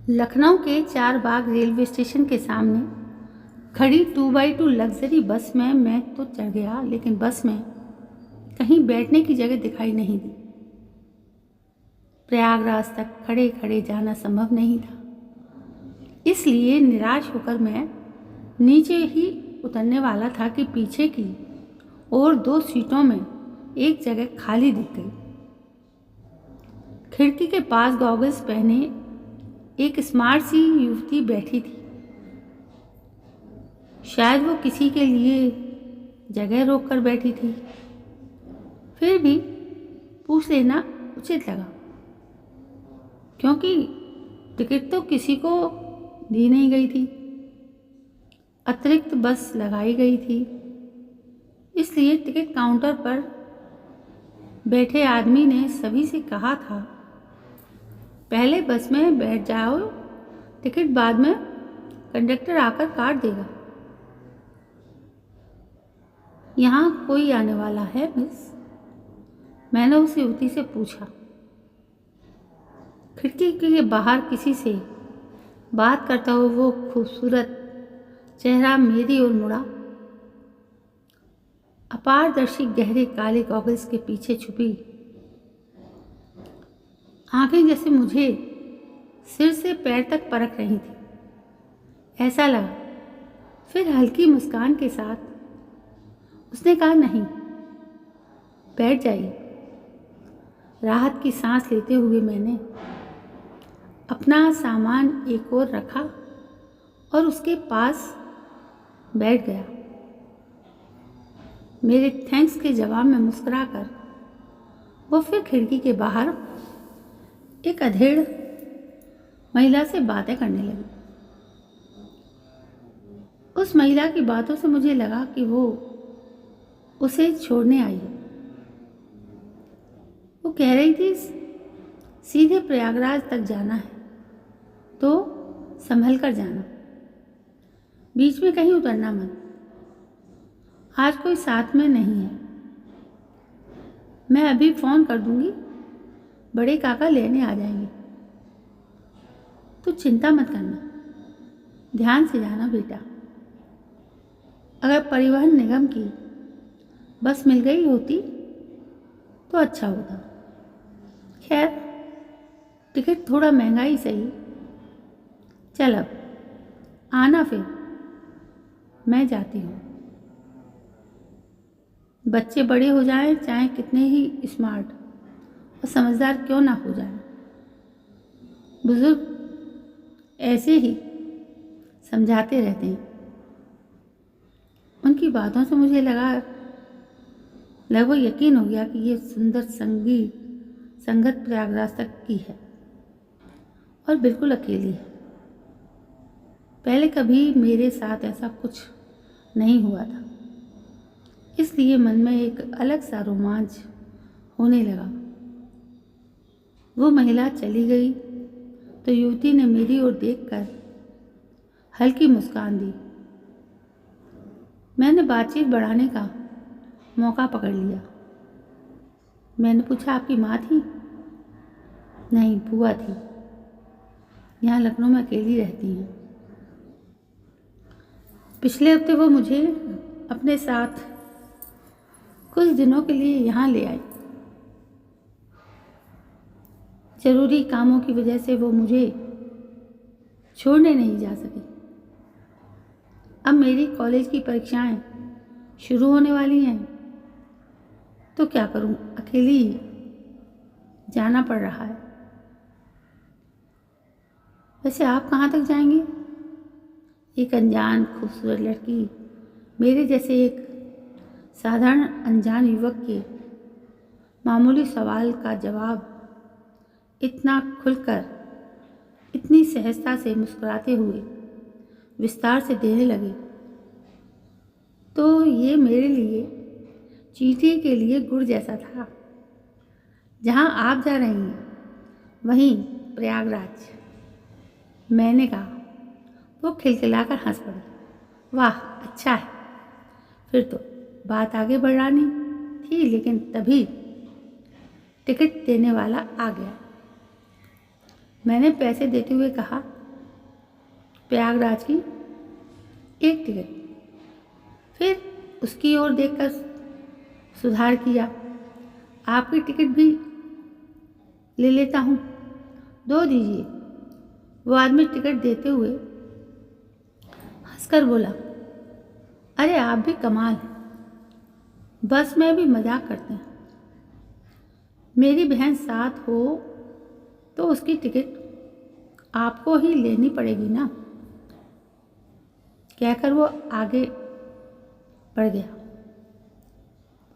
लखनऊ के चार बाग railway station के सामने खड़ी 2x2 लग्जरी बस में मैं तो चढ़ गया, लेकिन बस में कहीं बैठने की जगह दिखाई नहीं दी। प्रयागराज तक खड़े खड़े जाना संभव नहीं था, इसलिए निराश होकर मैं नीचे ही उतरने वाला था कि पीछे की और 2 सीटों में एक जगह खाली दिख गई। खिड़की के पास गॉगल्स पहने एक स्मार्ट सी युवती बैठी थी। शायद वो किसी के लिए जगह रोक कर बैठी थी। फिर भी पूछ लेना उचित लगा, क्योंकि टिकट तो किसी को दी नहीं गई थी। अतिरिक्त बस लगाई गई थी, इसलिए टिकट काउंटर पर बैठे आदमी ने सभी से कहा था, पहले बस में बैठ जाओ, टिकट बाद में कंडक्टर आकर काट देगा। यहाँ कोई आने वाला है मिस? मैंने उस युवती से पूछा। खिड़की के बाहर किसी से बात करता हुआ वो खूबसूरत चेहरा मेरी ओर मुड़ा। अपारदर्शी गहरे काले गॉगल्स के पीछे छुपी आंखें जैसे मुझे सिर से पैर तक परख रही थी, ऐसा लगा। फिर हल्की मुस्कान के साथ उसने कहा, नहीं, बैठ जाइए। राहत की सांस लेते हुए मैंने अपना सामान एक ओर रखा और उसके पास बैठ गया। मेरे थैंक्स के जवाब में मुस्कुराकर वो फिर खिड़की के बाहर एक अधेड़ महिला से बातें करने लगी। उस महिला की बातों से मुझे लगा कि वो उसे छोड़ने आई है। वो कह रही थी, सीधे प्रयागराज तक जाना है तो संभल कर जाना, बीच में कहीं उतरना मत। आज कोई साथ में नहीं है। मैं अभी फ़ोन कर दूंगी, बड़े काका लेने आ जाएंगे। तो चिंता मत करना, ध्यान से जाना बेटा। अगर परिवहन निगम की बस मिल गई होती तो अच्छा होता। खैर, टिकट थोड़ा महंगा ही सही। चल अब आना, फिर मैं जाती हूँ। बच्चे बड़े हो जाएं, चाहे कितने ही स्मार्ट और समझदार क्यों ना हो जाएं, बुजुर्ग ऐसे ही समझाते रहते हैं। उनकी बातों से मुझे लगभग यकीन हो गया कि ये सुंदर संगत प्रयागराज तक की है और बिल्कुल अकेली है। पहले कभी मेरे साथ ऐसा कुछ नहीं हुआ था, इसलिए मन में एक अलग सा रोमांच होने लगा। वो महिला चली गई तो युवती ने मेरी ओर देखकर हल्की मुस्कान दी। मैंने बातचीत बढ़ाने का मौका पकड़ लिया। मैंने पूछा, आपकी माँ थी? नहीं, बुआ थी। यहाँ लखनऊ में अकेली रहती हैं। पिछले हफ्ते वो मुझे अपने साथ कुछ दिनों के लिए यहाँ ले आई। जरूरी कामों की वजह से वो मुझे छोड़ने नहीं जा सकी। अब मेरी कॉलेज की परीक्षाएं शुरू होने वाली हैं, तो क्या करूं, अकेली जाना पड़ रहा है। वैसे आप कहाँ तक जाएंगे? एक अनजान खूबसूरत लड़की मेरे जैसे एक साधारण अनजान युवक के मामूली सवाल का जवाब इतना खुलकर, इतनी सहजता से मुस्कुराते हुए विस्तार से देने लगे, तो ये मेरे लिए चींटी के लिए गुड़ जैसा था। जहाँ आप जा रही हैं वहीं प्रयागराज। मैंने कहा। वो खिलखिलाकर हंस पड़ी। वाह, अच्छा है। फिर तो बात आगे बढ़ानी थी, लेकिन तभी टिकट देने वाला आ गया। मैंने पैसे देते हुए कहा, प्रयागराज की एक टिकट। फिर उसकी ओर देखकर सुधार किया, आपकी टिकट भी ले लेता हूँ, दो दीजिए। वो आदमी टिकट देते हुए हंसकर बोला, अरे आप भी कमाल हैं, बस में भी मजाक करते हैं। मेरी बहन साथ हो तो उसकी टिकट आपको ही लेनी पड़ेगी ना। कहकर वो आगे बढ़ गया।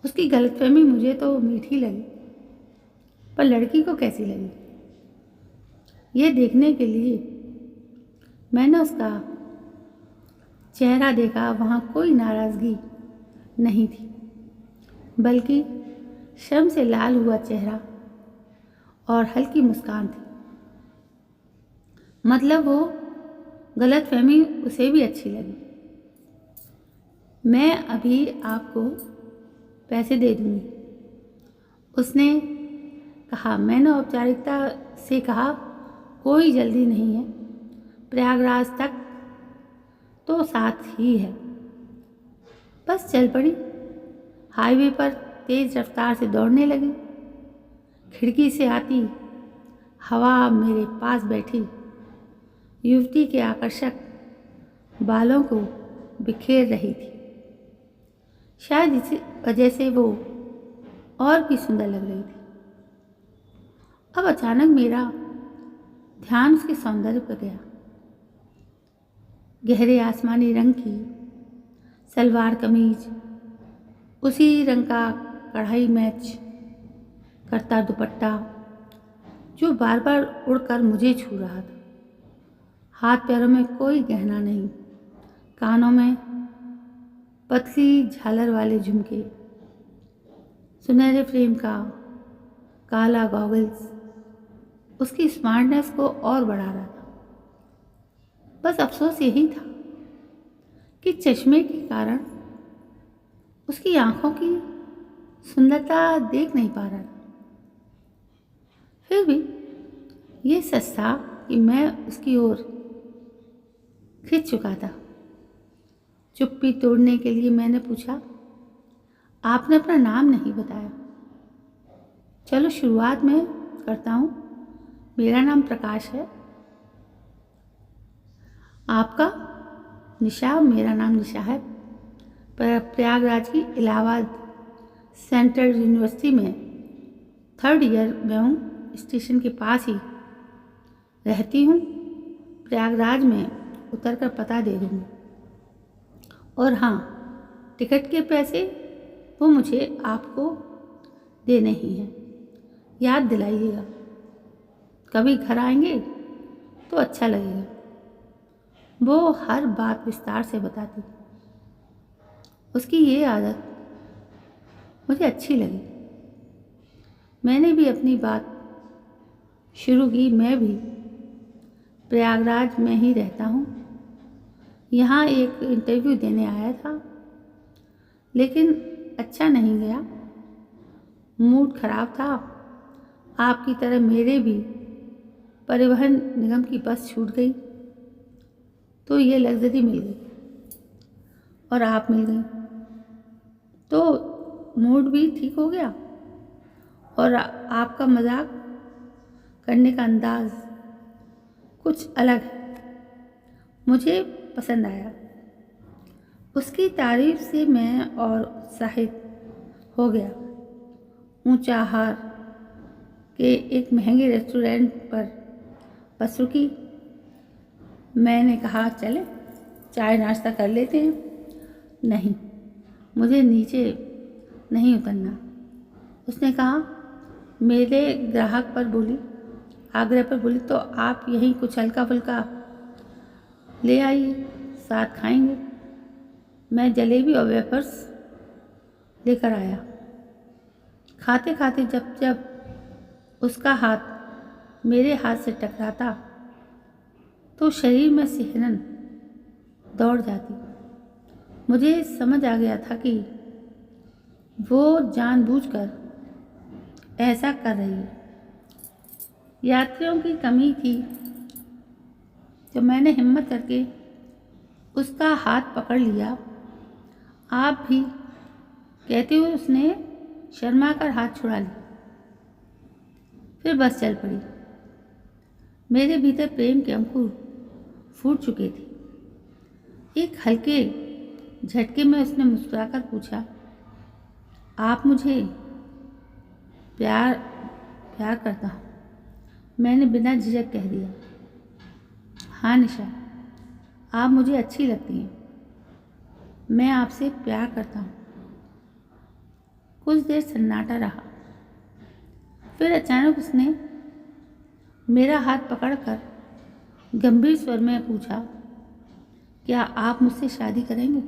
उसकी गलतफहमी मुझे तो मीठी लगी, पर लड़की को कैसी लगी, ये देखने के लिए मैंने उसका चेहरा देखा। वहाँ कोई नाराज़गी नहीं थी, बल्कि शर्म से लाल हुआ चेहरा और हल्की मुस्कान थी। मतलब वो गलतफहमी उसे भी अच्छी लगी। मैं अभी आपको पैसे दे दूँगी, उसने कहा। मैंने औपचारिकता से कहा, कोई जल्दी नहीं है, प्रयागराज तक तो साथ ही है। बस चल पड़ी। हाईवे पर तेज रफ्तार से दौड़ने लगी। खिड़की से आती हवा मेरे पास बैठी युवती के आकर्षक बालों को बिखेर रही थी। शायद इसी वजह से वो और भी सुंदर लग रही थी। अब अचानक मेरा ध्यान उसके सौंदर्य पर गया। गहरे आसमानी रंग की सलवार कमीज, उसी रंग का कढ़ाई मैच करता दुपट्टा जो बार बार उड़कर मुझे छू रहा था। हाथ पैरों में कोई गहना नहीं, कानों में पतली झालर वाले झुमके, सुनहरे फ्रेम का काला गॉगल्स उसकी स्मार्टनेस को और बढ़ा रहा था। बस अफसोस यही था कि चश्मे के कारण उसकी आंखों की सुंदरता देख नहीं पा रहा था। फिर भी ये सच था कि मैं उसकी ओर खिंच चुका था। चुप्पी तोड़ने के लिए मैंने पूछा, आपने अपना नाम नहीं बताया। चलो शुरुआत में करता हूँ। मेरा नाम प्रकाश है। आपका? निशा। मेरा नाम निशा है। प्रयागराज की इलाहाबाद सेंट्रल यूनिवर्सिटी में 3rd ईयर में हूँ। स्टेशन के पास ही रहती हूँ। प्रयागराज में उतर कर पता दे दूँगी। और हाँ, टिकट के पैसे वो मुझे आपको देने ही हैं, याद दिलाइएगा। कभी घर आएंगे तो अच्छा लगेगा। वो हर बात विस्तार से बताती। उसकी ये आदत मुझे अच्छी लगी। मैंने भी अपनी बात शुरू की। मैं भी प्रयागराज में ही रहता हूँ। यहाँ एक इंटरव्यू देने आया था, लेकिन अच्छा नहीं गया। मूड खराब था। आपकी तरह मेरे भी परिवहन निगम की बस छूट गई तो ये लग्जरी मिल गई, और आप मिल गई तो मूड भी ठीक हो गया। और आपका मजाक करने का अंदाज कुछ अलग है, मुझे पसंद आया। उसकी तारीफ से मैं और उत्साहित हो गया। ऊंचा आहार के एक महंगे रेस्टोरेंट पर बस रुकी। मैंने कहा, चले चाय नाश्ता कर लेते हैं। नहीं, मुझे नीचे नहीं उतरना, उसने कहा। मेरे आग्रह पर बोली, तो आप यहीं कुछ हल्का फुल्का ले आइए, साथ खाएंगे। मैं जलेबी और वेफर्स लेकर आया। खाते खाते जब उसका हाथ मेरे हाथ से टकराता तो शरीर में सिहरन दौड़ जाती। मुझे समझ आ गया था कि वो जानबूझकर ऐसा कर रही है। यात्रियों की कमी थी जब मैंने हिम्मत करके उसका हाथ पकड़ लिया, आप भी, कहते हुए उसने शर्मा कर हाथ छुड़ा लिया। फिर बस चल पड़ी। मेरे भीतर प्रेम के अंकुर फूट चुके थे। एक हल्के झटके में उसने मुस्कुराकर पूछा, आप मुझे प्यार करता हूँ। मैंने बिना झिझक कह दिया। हाँ निशा, आप मुझे अच्छी लगती हैं। मैं आपसे प्यार करता हूँ। कुछ देर सन्नाटा रहा। फिर अचानक उसने मेरा हाथ पकड़कर गंभीर स्वर में पूछा, क्या आप मुझसे शादी करेंगे?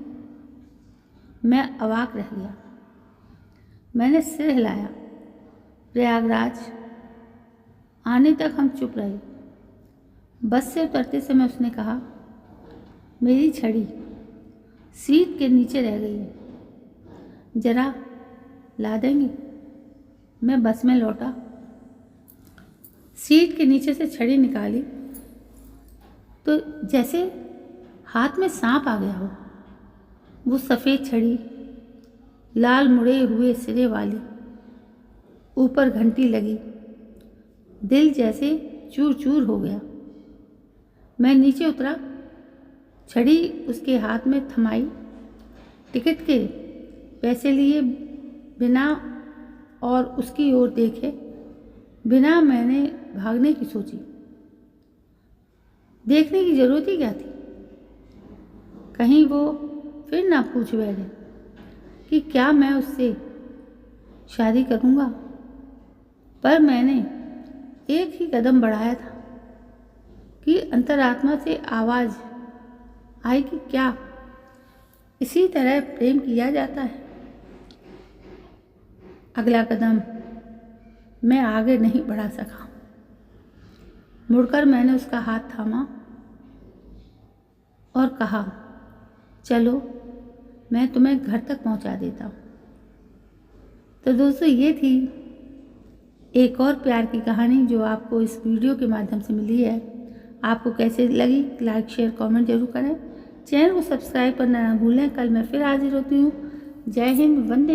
मैं अवाक रह गया। मैंने सिर हिलाया। प्रयागराज आने तक हम चुप रहे। बस से उतरते समय उसने कहा, मेरी छड़ी सीट के नीचे रह गई है, जरा ला देंगे? मैं बस में लौटा। सीट के नीचे से छड़ी निकाली तो जैसे हाथ में सांप आ गया हो। वो सफ़ेद छड़ी, लाल मुड़े हुए सिरे वाली, ऊपर घंटी लगी। दिल जैसे चूर चूर हो गया। मैं नीचे उतरा, छड़ी उसके हाथ में थमाई, टिकट के पैसे लिए बिना और उसकी ओर देखे बिना मैंने भागने की सोची। देखने की जरूरत ही क्या थी? कहीं वो फिर ना पूछ बैठे कि क्या मैं उससे शादी करूँगा। पर मैंने एक ही कदम बढ़ाया था कि अंतरात्मा से आवाज़ आई कि क्या इसी तरह प्रेम किया जाता है? अगला कदम मैं आगे नहीं बढ़ा सका। मुड़कर मैंने उसका हाथ थामा और कहा, चलो मैं तुम्हें घर तक पहुंचा देता हूँ। तो दोस्तों, ये थी एक और प्यार की कहानी जो आपको इस वीडियो के माध्यम से मिली है। आपको कैसे लगी? लाइक शेयर कमेंट जरूर करें। चैनल को सब्सक्राइब करना ना भूलें। कल मैं फिर हाजिर होती हूँ। जय हिंद, वंदे।